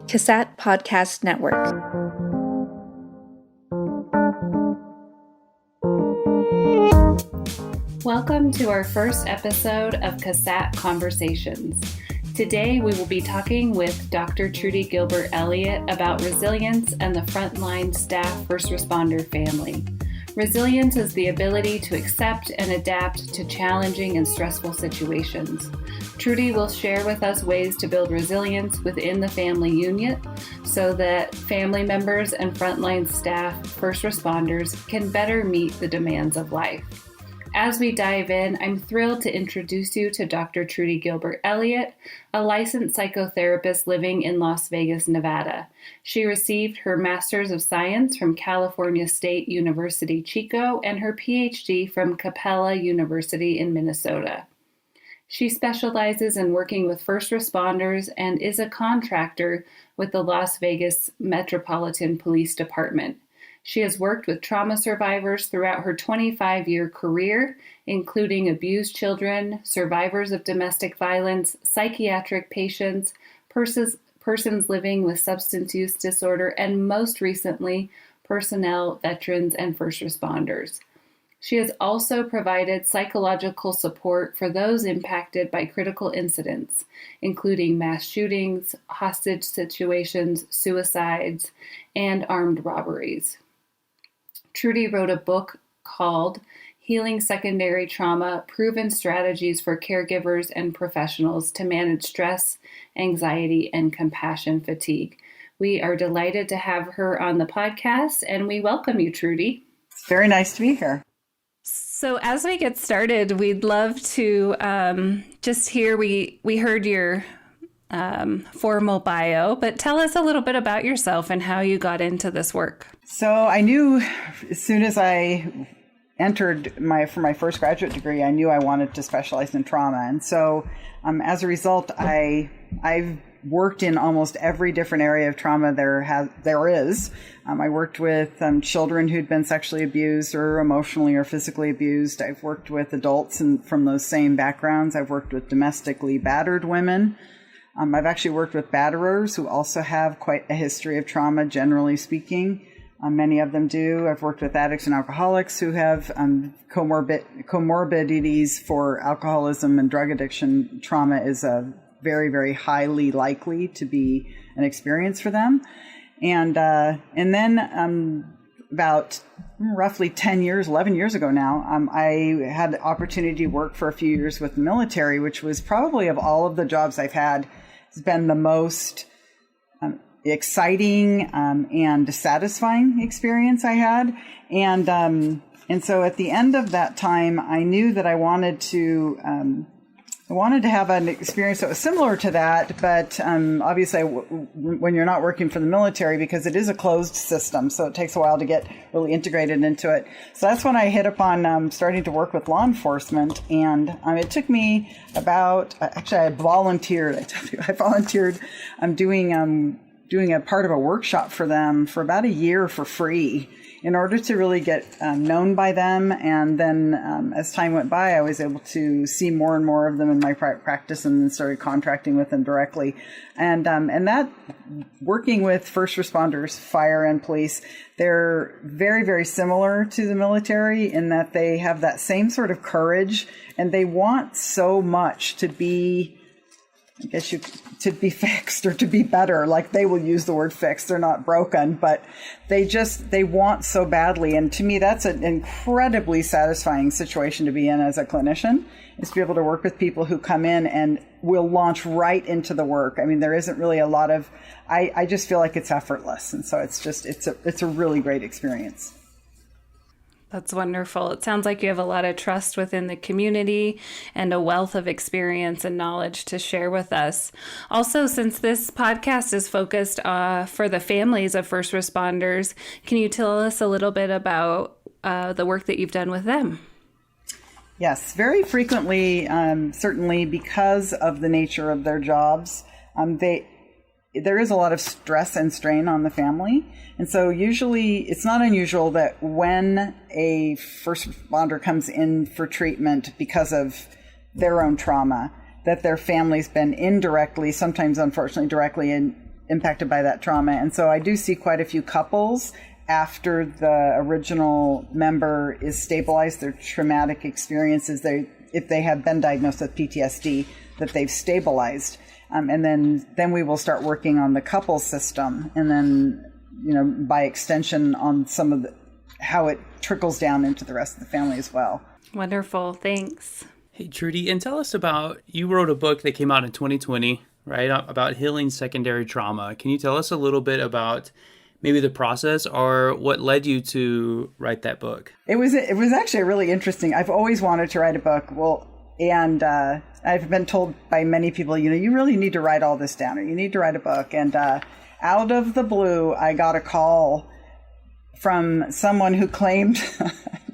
CASAT Podcast Network. Welcome to our first episode of CASAT Conversations. Today we will be talking with Dr. Trudy Gilbert-Eliot about resilience and the Frontline staff first responder family. Resilience is the ability to accept and adapt to challenging and stressful situations. Trudy will share with us ways to build resilience within the family unit so that family members and frontline staff, first responders, can better meet the demands of life. As we dive in, I'm thrilled to introduce you to Dr. Trudy Gilbert-Eliot, a licensed psychotherapist living in Las Vegas, Nevada. She received her Master's of Science from California State University, Chico, and her PhD from Capella University in Minnesota. She specializes in working with first responders and is a contractor with the Las Vegas Metropolitan Police Department. She has worked with trauma survivors throughout her 25-year career, including abused children, survivors of domestic violence, psychiatric patients, persons living with substance use disorder, and most recently, personnel, veterans, and first responders. She has also provided psychological support for those impacted by critical incidents, including mass shootings, hostage situations, suicides, and armed robberies. Trudy wrote a book called Healing Secondary Trauma: Proven Strategies for Caregivers and Professionals to Manage Stress, Anxiety, and Compassion Fatigue. We are delighted to have her on the podcast, and we welcome you, Trudy. It's very nice to be here. So as we get started, we'd love to just hear, we heard your formal bio, but tell us a little bit about yourself and how you got into this work. So I knew as soon as I entered for my first graduate degree, I knew I wanted to specialize in trauma. And so as a result, I've worked in almost every different area of trauma there is. I worked with children who'd been sexually abused or emotionally or physically abused. I've worked with adults from those same backgrounds. I've worked with domestically battered women. I've actually worked with batterers who also have quite a history of trauma, generally speaking. Many of them do. I've worked with addicts and alcoholics who have comorbidities for alcoholism and drug addiction. Trauma is a very, very highly likely to be an experience for them. And then about roughly 11 years ago now, I had the opportunity to work for a few years with the military, which was probably of all of the jobs I've had, has been the most exciting and satisfying experience I had. And so at the end of that time, I knew that I wanted to have an experience that was similar to that, but obviously when you're not working for the military, because it is a closed system, so it takes a while to get really integrated into it. So that's when I hit upon starting to work with law enforcement, and it took me I volunteered doing a part of a workshop for them for about a year for free in order to really get known by them. And then as time went by, I was able to see more and more of them in my practice and then started contracting with them directly. And that working with first responders, fire and police, they're very, very similar to the military in that they have that same sort of courage and they want so much to be to be fixed or to be better. Like they will use the word fixed. They're not broken, but they want so badly. And to me, that's an incredibly satisfying situation to be in as a clinician, is to be able to work with people who come in and will launch right into the work. I mean, there isn't really a lot of, I just feel like it's effortless. And so it's a really great experience. That's wonderful. It sounds like you have a lot of trust within the community and a wealth of experience and knowledge to share with us. Also, since this podcast is focused for the families of first responders, can you tell us a little bit about the work that you've done with them? Yes, very frequently, certainly because of the nature of their jobs, there is a lot of stress and strain on the family. And so usually it's not unusual that when a first responder comes in for treatment because of their own trauma, that their family's been indirectly, sometimes unfortunately directly impacted by that trauma. And so I do see quite a few couples after the original member is stabilized, their traumatic experiences, if they have been diagnosed with PTSD, that they've stabilized. And then we will start working on the couple system, and then, by extension on some of how it trickles down into the rest of the family as well. Wonderful. Thanks. Hey, Trudy, and tell us you wrote a book that came out in 2020, right, about healing secondary trauma. Can you tell us a little bit about maybe the process or what led you to write that book? It was actually really interesting. I've always wanted to write a book. And I've been told by many people, you really need to write all this down, or you need to write a book. And out of the blue, I got a call from someone who claimed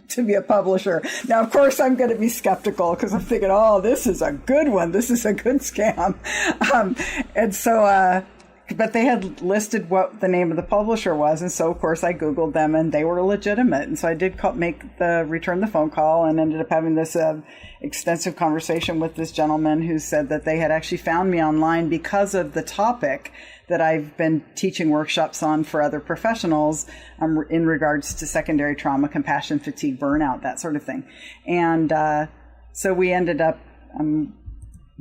to be a publisher. Now, of course, I'm going to be skeptical because I'm thinking, this is a good one. This is a good scam. But they had listed what the name of the publisher was. And so, of course, I Googled them, and they were legitimate. And so I did return the phone call, and ended up having this extensive conversation with this gentleman who said that they had actually found me online because of the topic that I've been teaching workshops on for other professionals in regards to secondary trauma, compassion, fatigue, burnout, that sort of thing. And so we ended up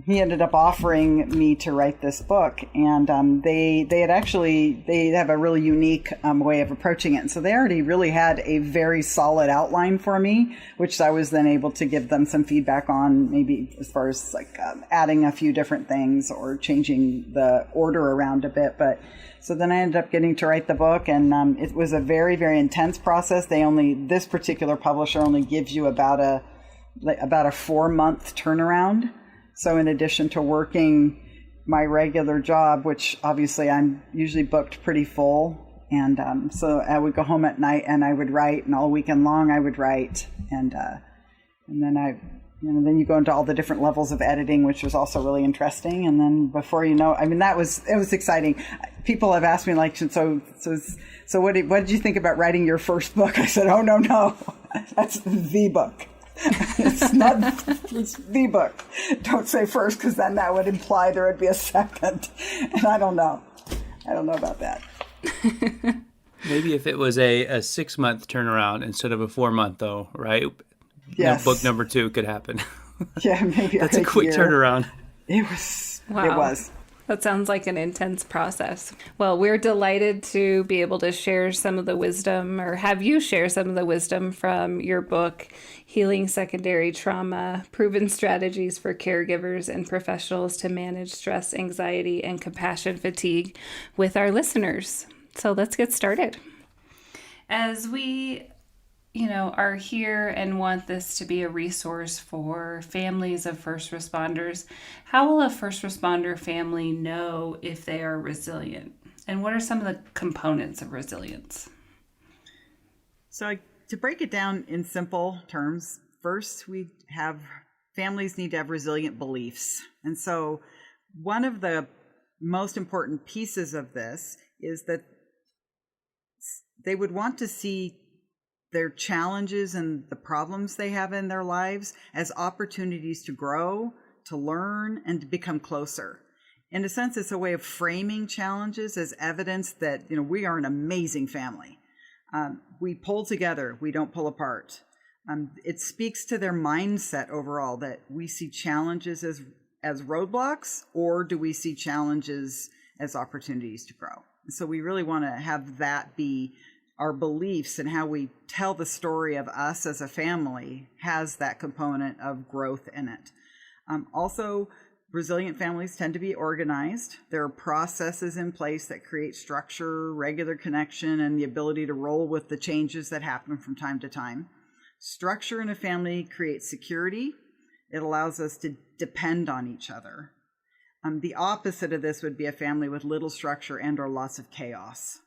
he ended up offering me to write this book, and they have a really unique way of approaching it. And so they already really had a very solid outline for me, which I was then able to give them some feedback on, maybe as far as adding a few different things or changing the order around a bit. But so then I ended up getting to write the book, and it was a very, very intense process. This particular publisher only gives you about a 4-month turnaround. So in addition to working my regular job, which obviously I'm usually booked pretty full, and so I would go home at night and I would write, and all weekend long I would write, and then then you go into all the different levels of editing, which was also really interesting. And then before you know, it was exciting. People have asked me so what did you think about writing your first book? I said, oh no, that's the book. It's the book. Don't say first, because then that would imply there would be a second. And I don't know about that. Maybe if it was a 6-month turnaround instead of a 4-month, though, right? Yes. Book number 2 could happen. Yeah, maybe that's a quick turnaround. It was. Wow. It was. That sounds like an intense process. Well, we're delighted to be able to share some of the wisdom, or have you share some of the wisdom from your book, Healing Secondary Trauma, Proven Strategies for Caregivers and Professionals to Manage Stress, Anxiety, and Compassion Fatigue, with our listeners. So let's get started. As we are here and want this to be a resource for families of first responders, how will a first responder family know if they are resilient? And what are some of the components of resilience? So to break it down in simple terms, first families need to have resilient beliefs. And so one of the most important pieces of this is that they would want to see their challenges and the problems they have in their lives as opportunities to grow, to learn, and to become closer. In a sense, it's a way of framing challenges as evidence that, we are an amazing family. We pull together, we don't pull apart. It speaks to their mindset overall, that we see challenges as roadblocks, or do we see challenges as opportunities to grow? So we really want to have that be our beliefs, and how we tell the story of us as a family has that component of growth in it. Also, resilient families tend to be organized. There are processes in place that create structure, regular connection, and the ability to roll with the changes that happen from time to time. Structure in a family creates security. It allows us to depend on each other. The opposite of this would be a family with little structure and or lots of chaos.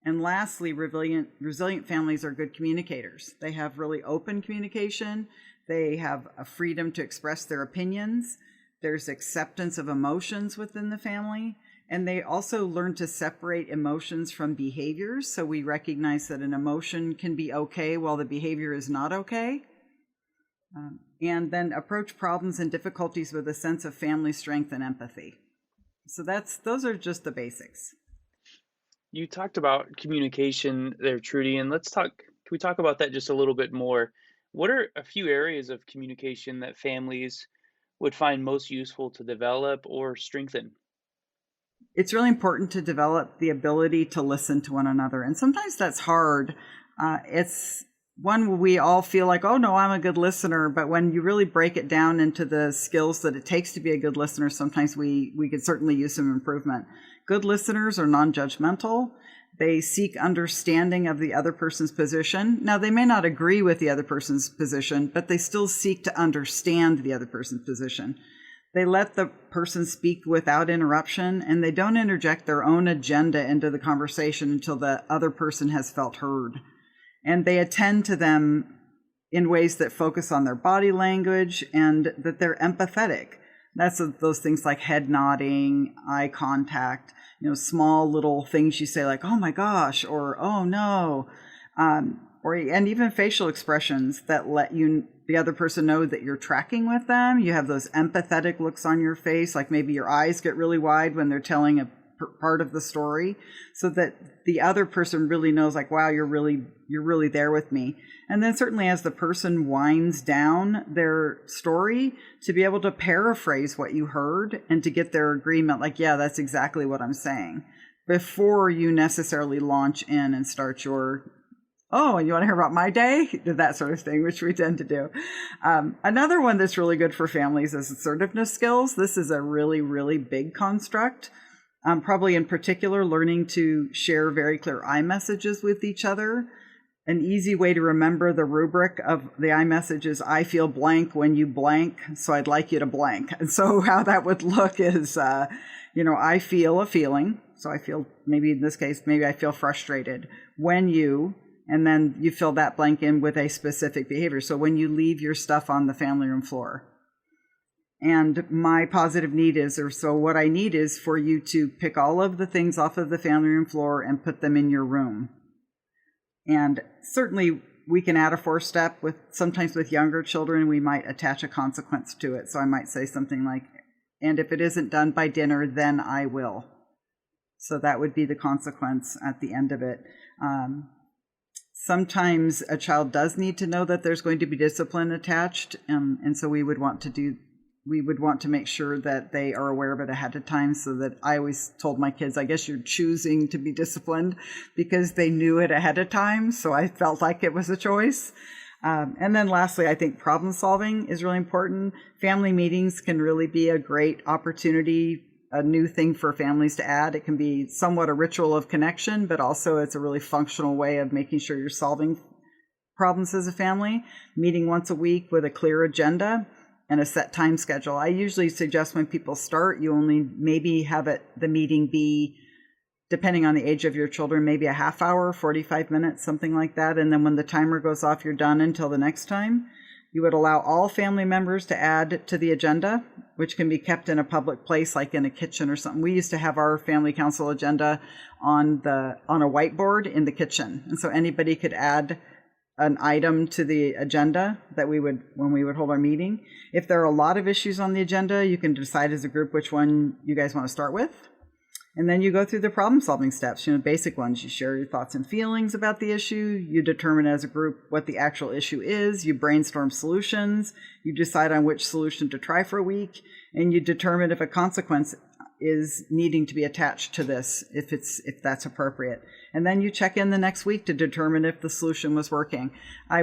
And lastly, resilient families are good communicators. They have really open communication. They have a freedom to express their opinions. There's acceptance of emotions within the family. And they also learn to separate emotions from behaviors. So we recognize that an emotion can be okay while the behavior is not okay. And then approach problems and difficulties with a sense of family strength and empathy. So those are just the basics. You talked about communication there, Trudy, and can we talk about that just a little bit more? What are a few areas of communication that families would find most useful to develop or strengthen? It's really important to develop the ability to listen to one another. And sometimes that's hard. It's one where we all feel like, oh, no, I'm a good listener. But when you really break it down into the skills that it takes to be a good listener, sometimes we could certainly use some improvement. Good listeners are non-judgmental. They seek understanding of the other person's position. Now, they may not agree with the other person's position, but they still seek to understand the other person's position. They let the person speak without interruption, and they don't interject their own agenda into the conversation until the other person has felt heard. And they attend to them in ways that focus on their body language and that they're empathetic. That's those things like head nodding, eye contact, small little things you say like, oh my gosh, or oh no, and even facial expressions that let the other person know that you're tracking with them. You have those empathetic looks on your face, like maybe your eyes get really wide when they're telling a part of the story, so that the other person really knows like, wow, you're really there with me. And then certainly as the person winds down their story, to be able to paraphrase what you heard and to get their agreement, like, yeah, that's exactly what I'm saying, before you necessarily launch in and start your, oh, and you want to hear about my day? That sort of thing, which we tend to do. Another one that's really good for families is assertiveness skills. This is a really, really big construct. Probably in particular, learning to share very clear I messages with each other. An easy way to remember the rubric of the I message is, I feel blank when you blank, so I'd like you to blank. And so how that would look is, I feel a feeling. So I feel, maybe in this case, maybe I feel frustrated when you, and then you fill that blank in with a specific behavior. So when you leave your stuff on the family room floor. And my positive need is, or so what I need is for you to pick all of the things off of the family room floor and put them in your room. And certainly we can add a fourth step sometimes with younger children, we might attach a consequence to it. So I might say something like, and if it isn't done by dinner, then I will. So that would be the consequence at the end of it. Sometimes a child does need to know that there's going to be discipline attached. And so we would want to make sure that they are aware of it ahead of time, so that I always told my kids, I guess you're choosing to be disciplined because they knew it ahead of time. So I felt like it was a choice. And then lastly, I think problem solving is really important. Family meetings can really be a great opportunity, a new thing for families to add. It can be somewhat a ritual of connection, but also it's a really functional way of making sure you're solving problems as a family. Meeting once a week with a clear agenda and a set time schedule. I usually suggest when people start, you only maybe have the meeting be, depending on the age of your children, maybe a half hour, 45 minutes, something like that. And then when the timer goes off, you're done until the next time. You would allow all family members to add to the agenda, which can be kept in a public place, like in a kitchen or something. We used to have our family council agenda on a whiteboard in the kitchen. And so anybody could add an item to the agenda that when we would hold our meeting. If there are a lot of issues on the agenda, you can decide as a group which one you guys want to start with. And then you go through the problem solving steps, basic ones. You share your thoughts and feelings about the issue. You determine as a group what the actual issue is. You brainstorm solutions. You decide on which solution to try for a week. And you determine if a consequence is needing to be attached to this, if that's appropriate. And then you check in the next week to determine if the solution was working. I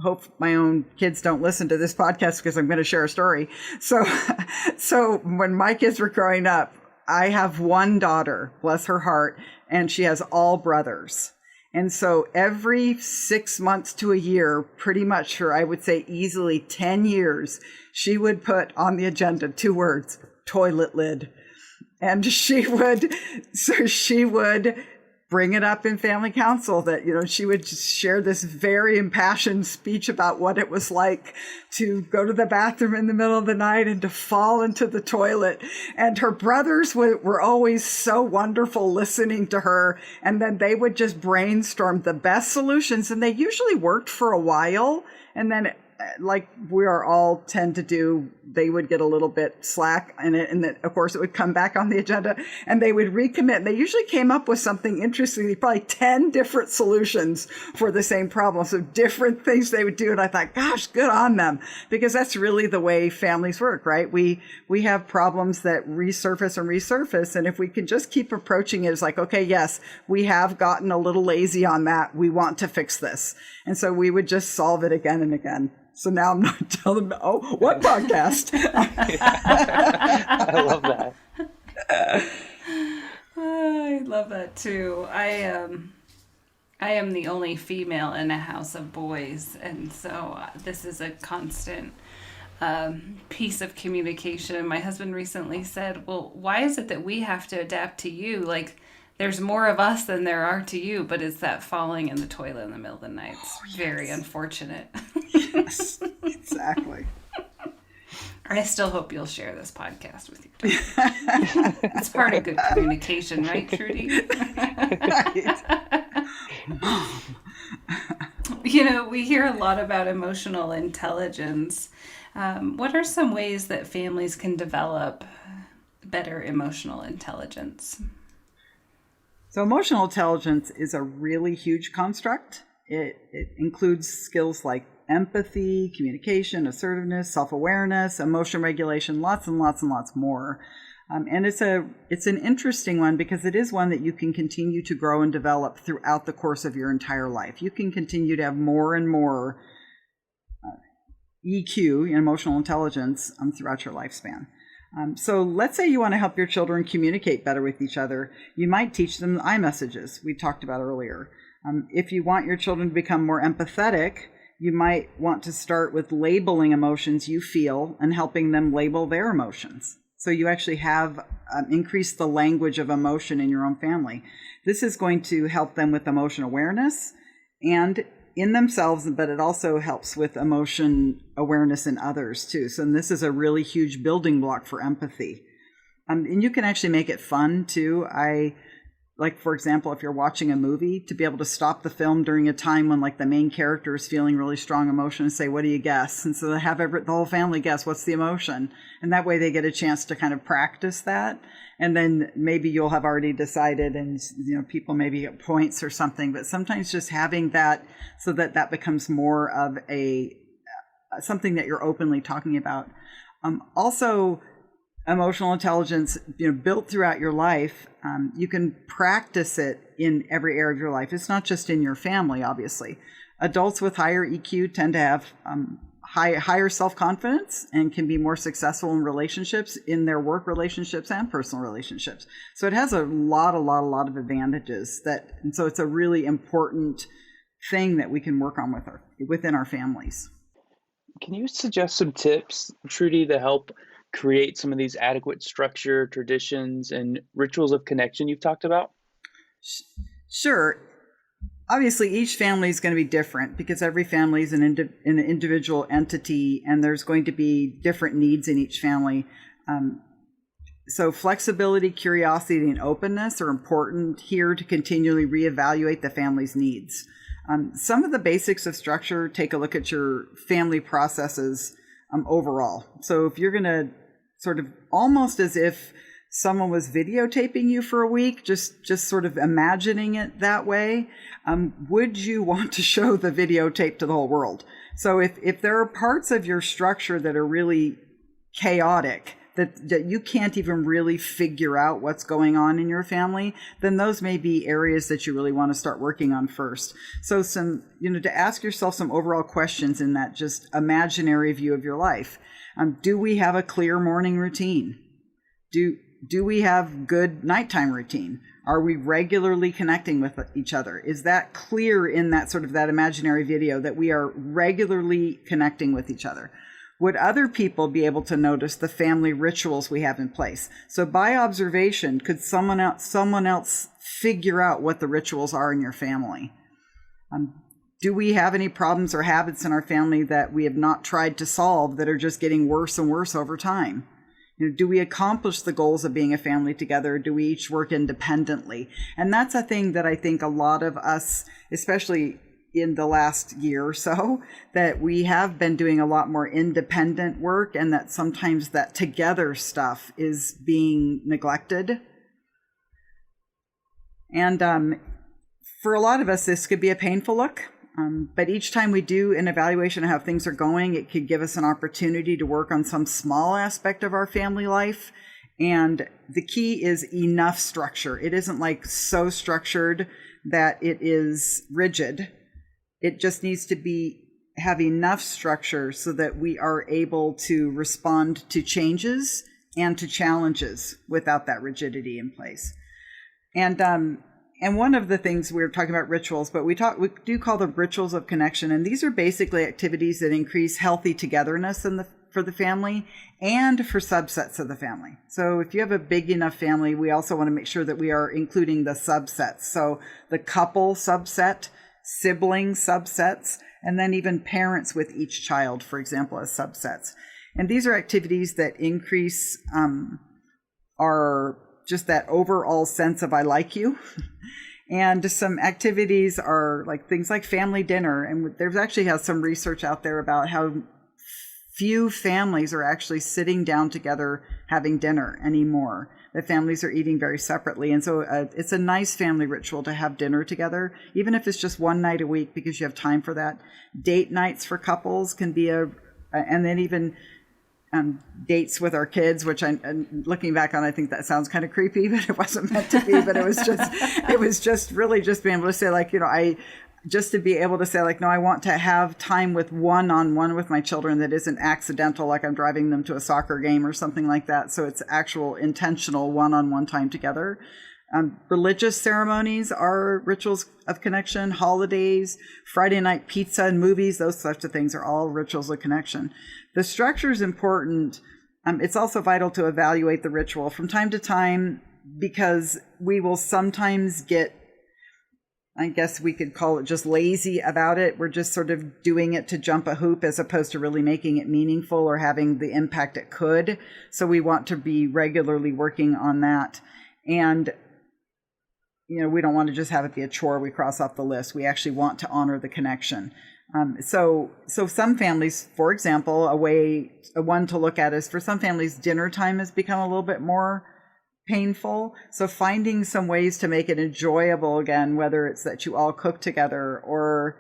hope my own kids don't listen to this podcast because I'm going to share a story. So when my kids were growing up, I have one daughter, bless her heart, and she has all brothers. And so every 6 months to a year, pretty much for, I would say easily 10 years, she would put on the agenda 2 words, toilet lid. And she would bring it up in family council that, she would share this very impassioned speech about what it was like to go to the bathroom in the middle of the night and to fall into the toilet. And her brothers were always so wonderful listening to her. And then they would just brainstorm the best solutions. And they usually worked for a while. And then like we are all tend to do, they would get a little bit slack in it, and then of course it would come back on the agenda, and they would recommit. And they usually came up with something interesting, probably 10 different solutions for the same problem, so different things they would do. And I thought, gosh, good on them, because that's really the way families work, right? We have problems that resurface and resurface, and if we can just keep approaching it as like, okay, yes, we have gotten a little lazy on that, we want to fix this. And so we would just solve it again and again. So now I'm not telling them, oh, what podcast? I love that. I love that too. I am the only female in a house of boys, and so this is a constant piece of communication. My husband recently said, well, why is it that we have to adapt to you? Like, there's more of us than there are to you, but it's that falling in the toilet in the middle of the night. It's very unfortunate. Yes, exactly. I still hope you'll share this podcast with you. It's part of good communication, right, Trudy? You know, we hear a lot about emotional intelligence. What are some ways that families can develop better emotional intelligence? So emotional intelligence is a really huge construct. It includes skills like empathy, communication, assertiveness, self-awareness, emotion regulation, lots and lots and lots more. And it's an interesting one because it is one that you can continue to grow and develop throughout the course of your entire life. You can continue to have more and more EQ, emotional intelligence, throughout your lifespan. So let's say you want to help your children communicate better with each other. You might teach them iMessages we talked about earlier. If you want your children to become more empathetic, you might want to start with labeling emotions you feel and helping them label their emotions. So you actually have increased the language of emotion in your own family. This is going to help them with emotion awareness and in themselves, but it also helps with emotion awareness in others too. So this is a really huge building block for empathy. And you can actually make it fun too. Like, for example, if you're watching a movie, to be able to stop the film during a time when like the main character is feeling really strong emotion and say, what do you guess? And so they have the whole family guess what's the emotion. And that way they get a chance to kind of practice that. And then maybe you'll have already decided and, people maybe get points or something. But sometimes just having that so that becomes more of something that you're openly talking about. Also, emotional intelligence, built throughout your life, you can practice it in every area of your life. It's not just in your family, obviously. Adults with higher EQ tend to have higher self-confidence and can be more successful in relationships, in their work relationships and personal relationships. So it has a lot of advantages and so it's a really important thing that we can work on within our families. Can you suggest some tips, Trudy, to help create some of these adequate structure, traditions, and rituals of connection you've talked about? Sure. Obviously, each family is going to be different because every family is an individual entity, and there's going to be different needs in each family. So flexibility, curiosity, and openness are important here to continually reevaluate the family's needs. Some of the basics of structure, take a look at your family processes overall. So if you're going to sort of almost as if someone was videotaping you for a week, just sort of imagining it that way, would you want to show the videotape to the whole world? So if there are parts of your structure that are really chaotic, that you can't even really figure out what's going on in your family, then those may be areas that you really want to start working on first. So to ask yourself some overall questions in that just imaginary view of your life. Do we have a clear morning routine? Do we have good nighttime routine? Are we regularly connecting with each other? Is that clear in that sort of that imaginary video that we are regularly connecting with each other? Would other people be able to notice the family rituals we have in place? So by observation, could someone else figure out what the rituals are in your family? Do we have any problems or habits in our family that we have not tried to solve that are just getting worse and worse over time? Do we accomplish the goals of being a family together? Or do we each work independently? And that's a thing that I think a lot of us, especially in the last year or so that we have been doing a lot more independent work, and that sometimes that together stuff is being neglected. And for a lot of us, this could be a painful look. But each time we do an evaluation of how things are going, it could give us an opportunity to work on some small aspect of our family life. And the key is enough structure. It isn't like so structured that it is rigid. It just needs to have enough structure so that we are able to respond to changes and to challenges without that rigidity in place. And one of the things we were talking about rituals, but we do call them rituals of connection. And these are basically activities that increase healthy togetherness for the family and for subsets of the family. So if you have a big enough family, we also want to make sure that we are including the subsets. So the couple subset, sibling subsets, and then even parents with each child, for example, as subsets. And these are activities that increase our just that overall sense of I like you. And some activities are like things like family dinner. And there's actually has some research out there about how few families are actually sitting down together having dinner anymore. The families are eating very separately. And so it's a nice family ritual to have dinner together, even if it's just one night a week because you have time for that. Date nights for couples can be and then even dates with our kids, which looking back on, I think that sounds kind of creepy, but it wasn't meant to be. But it was just really just being able to say, like, just to be able to say, like, no, I want to have time with one-on-one with my children that isn't accidental, like I'm driving them to a soccer game or something like that. So it's actual intentional one-on-one time together. Religious ceremonies are rituals of connection. Holidays, Friday night pizza and movies, those sorts of things are all rituals of connection. The structure is important. It's also vital to evaluate the ritual from time to time because we will sometimes get, I guess we could call it just lazy about it. We're just sort of doing it to jump a hoop as opposed to really making it meaningful or having the impact it could. So we want to be regularly working on that. And we don't want to just have it be a chore we cross off the list. We actually want to honor the connection. So some families, for example, one to look at is for some families, dinner time has become a little bit more painful. So finding some ways to make it enjoyable again, whether it's that you all cook together or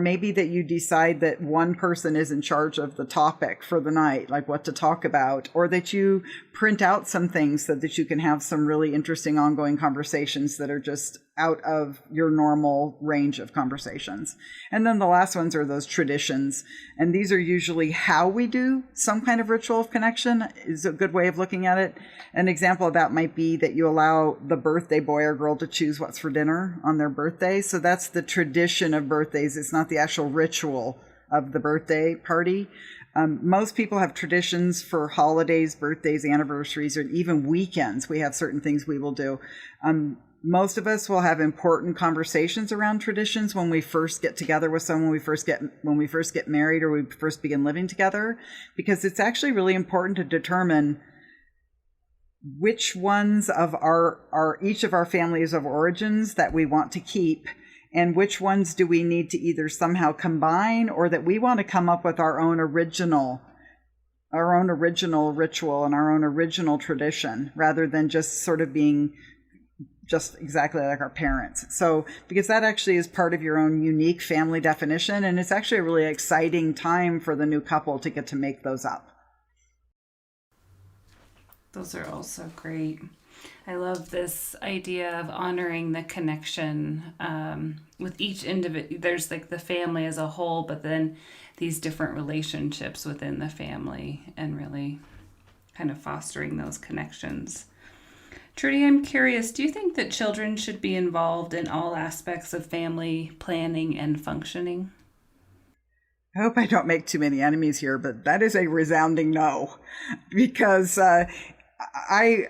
maybe that you decide that one person is in charge of the topic for the night, like what to talk about, or that you print out some things so that you can have some really interesting ongoing conversations that are just out of your normal range of conversations. And then the last ones are those traditions. And these are usually how we do some kind of ritual of connection is a good way of looking at it. An example of that might be that you allow the birthday boy or girl to choose what's for dinner on their birthday. So that's the tradition of birthdays. It's not the actual ritual of the birthday party. Most people have traditions for holidays, birthdays, anniversaries, or even weekends. We have certain things we will do. Most of us will have important conversations around traditions when we first get together with someone, when we first get married or we first begin living together, because it's actually really important to determine which ones of each of our families of origins that we want to keep, and which ones do we need to either somehow combine or that we want to come up with our own original ritual and our own original tradition, rather than just sort of being just exactly like our parents. So, because that actually is part of your own unique family definition, and it's actually a really exciting time for the new couple to get to make those up. Those are also great. I love this idea of honoring the connection with each individual. There's like the family as a whole, but then these different relationships within the family and really kind of fostering those connections. Trudy, I'm curious, do you think that children should be involved in all aspects of family planning and functioning? I hope I don't make too many enemies here, but that is a resounding no, because I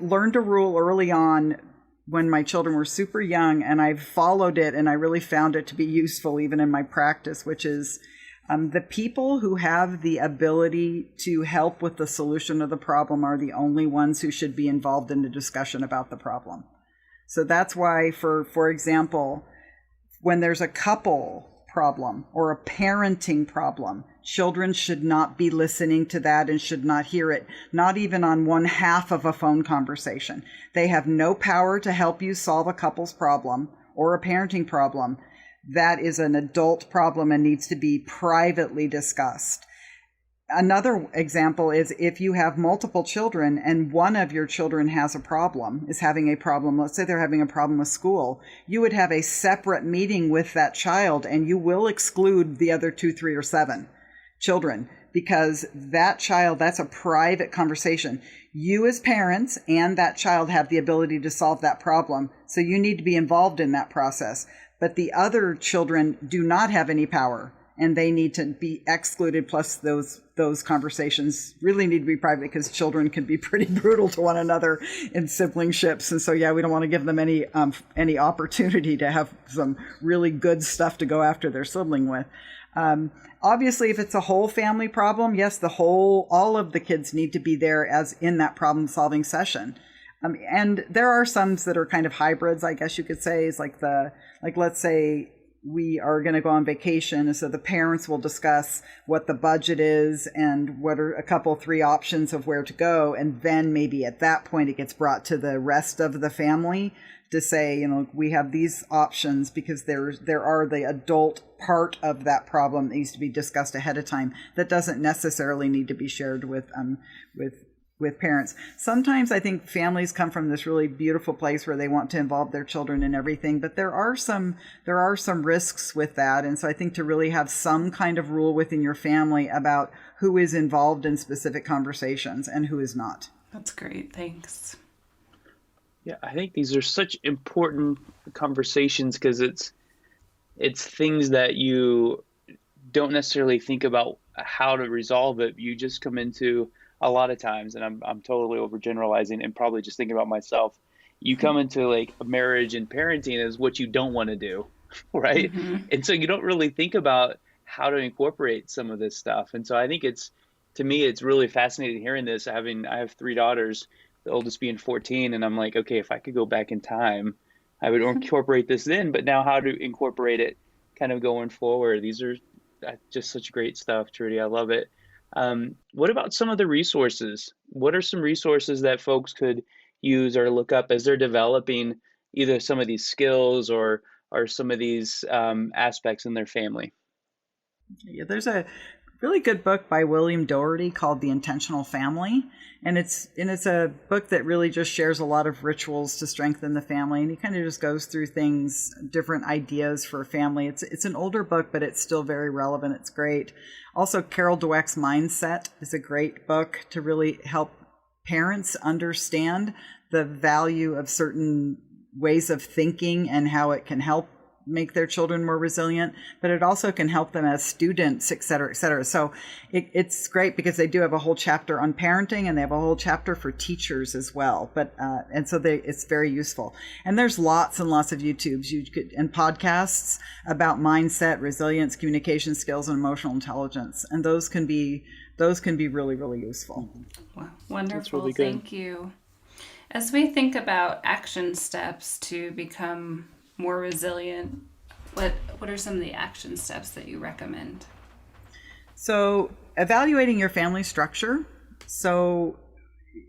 learned a rule early on when my children were super young, and I've followed it, and I really found it to be useful even in my practice, which is the people who have the ability to help with the solution of the problem are the only ones who should be involved in the discussion about the problem. So that's why, for example, when there's a couple problem or a parenting problem, children should not be listening to that and should not hear it, not even on one half of a phone conversation. They have no power to help you solve a couple's problem or a parenting problem. That is an adult problem and needs to be privately discussed. Another example is if you have multiple children and one of your children has a problem, is having a problem, let's say they're having a problem with school, you would have a separate meeting with that child and you will exclude the other 2, 3, or 7 children because that child, that's a private conversation. You as parents and that child have the ability to solve that problem, so you need to be involved in that process. But the other children do not have any power and they need to be excluded, plus those conversations really need to be private because children can be pretty brutal to one another in siblingships. And so, yeah, we don't want to give them any opportunity to have some really good stuff to go after their sibling with. Obviously, if it's a whole family problem, yes, all of the kids need to be there as in that problem-solving session. And there are some that are kind of hybrids, I guess you could say, is like let's say we are going to go on vacation, and so the parents will discuss what the budget is and what are a couple, 3 options of where to go, and then maybe at that point it gets brought to the rest of the family to say, we have these options because there are the adult part of that problem that needs to be discussed ahead of time that doesn't necessarily need to be shared with parents. Sometimes I think families come from this really beautiful place where they want to involve their children in everything, but there are some risks with that. And so I think to really have some kind of rule within your family about who is involved in specific conversations and who is not. That's great. Thanks. Yeah, I think these are such important conversations because it's things that you don't necessarily think about how to resolve it. You just come into a lot of times, and I'm totally overgeneralizing and probably just thinking about myself. You come into like a marriage and parenting as what you don't want to do, right? Mm-hmm. And so you don't really think about how to incorporate some of this stuff. And so I think to me, it's really fascinating hearing this. I have 3 daughters, the oldest being 14, and I'm like, okay, if I could go back in time, I would incorporate this then. But now how to incorporate it kind of going forward. These are just such great stuff, Trudy. I love it. What about some of the resources? What are some resources that folks could use or look up as they're developing either some of these skills or some of these aspects in their family? Yeah, there's a really good book by William Doherty called The Intentional Family. And it's a book that really just shares a lot of rituals to strengthen the family. And he kind of just goes through things, different ideas for a family. It's an older book, but it's still very relevant. It's great. Also, Carol Dweck's Mindset is a great book to really help parents understand the value of certain ways of thinking and how it can help make their children more resilient, but it also can help them as students, et cetera, et cetera. So it's great because they do have a whole chapter on parenting and they have a whole chapter for teachers as well. But and so it's very useful. And there's lots and lots of YouTubes and podcasts about mindset, resilience, communication skills, and emotional intelligence. And those can be really, really useful. Wow. Wonderful. That's really good. Thank you. As we think about action steps to become more resilient, what are some of the action steps that you recommend? So evaluating your family structure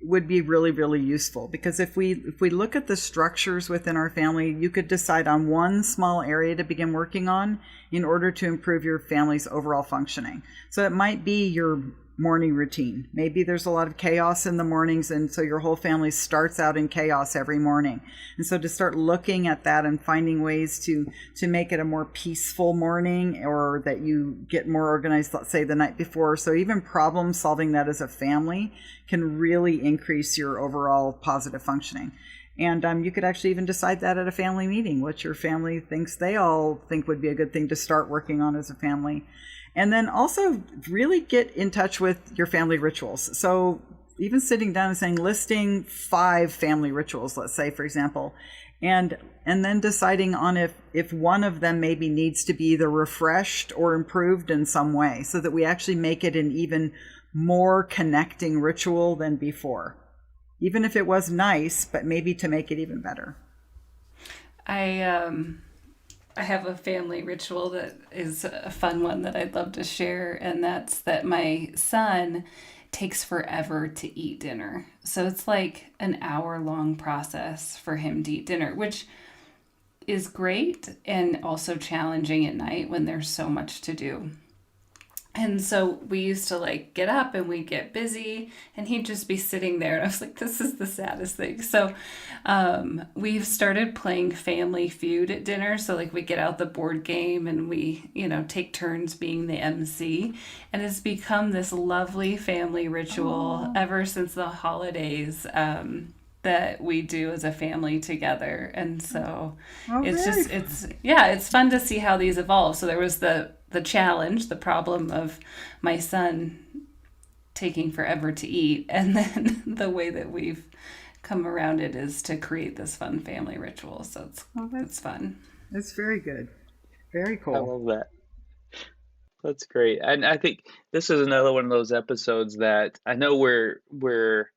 would be really, really useful, because if we look at the structures within our family, you could decide on one small area to begin working on in order to improve your family's overall functioning. So it might be your morning routine. Maybe there's a lot of chaos in the mornings, and so your whole family starts out in chaos every morning. And so to start looking at that and finding ways to make it a more peaceful morning, or that you get more organized, let's say the night before. So even problem solving that as a family can really increase your overall positive functioning. And you could actually even decide that at a family meeting, what your family thinks they all think would be a good thing to start working on as a family. And then also really get in touch with your family rituals. So even sitting down and saying, listing 5 family rituals, let's say, for example, and then deciding on if one of them maybe needs to be either refreshed or improved in some way, so that we actually make it an even more connecting ritual than before. Even if it was nice, but maybe to make it even better. I have a family ritual that is a fun one that I'd love to share, and that's that my son takes forever to eat dinner. So it's like an hour-long process for him to eat dinner, which is great and also challenging at night when there's so much to do. And so we used to like get up and we'd get busy and he'd just be sitting there. And I was like, this is the saddest thing. So we've started playing Family Feud at dinner. So like we get out the board game and we, take turns being the MC. And it's become this lovely family ritual ever since the holidays that we do as a family together. And so it's fun to see how these evolve. So there was the challenge, the problem of my son taking forever to eat. And then the way that we've come around it is to create this fun family ritual. So it's fun. It's very good. Very cool. I love that. That's great. And I think this is another one of those episodes that I know we're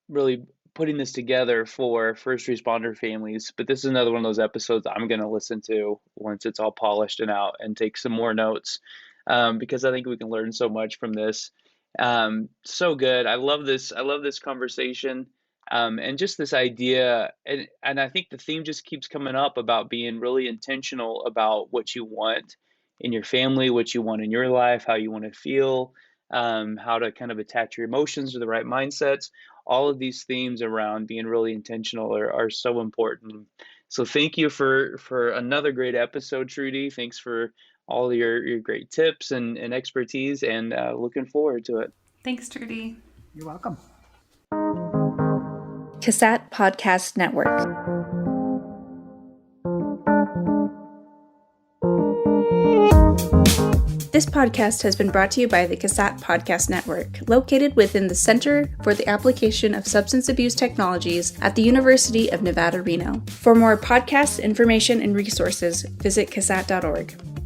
really putting this together for first responder families, but this is another one of those episodes I'm going to listen to once it's all polished and out and take some more notes, because I think we can learn so much from this. So good. I love this conversation, and just this idea, and I think the theme just keeps coming up about being really intentional about what you want in your family, what you want in your life, how you want to feel, how to kind of attach your emotions to the right mindsets. All of these themes around being really intentional are so important. So thank you for another great episode, Trudy. Thanks for all your great tips and expertise, and looking forward to it. Thanks, Trudy. You're welcome. CASAT Podcast Network. This podcast has been brought to you by the CASAT Podcast Network, located within the Center for the Application of Substance Abuse Technologies at the University of Nevada, Reno. For more podcasts, information, and resources, visit CASAT.org.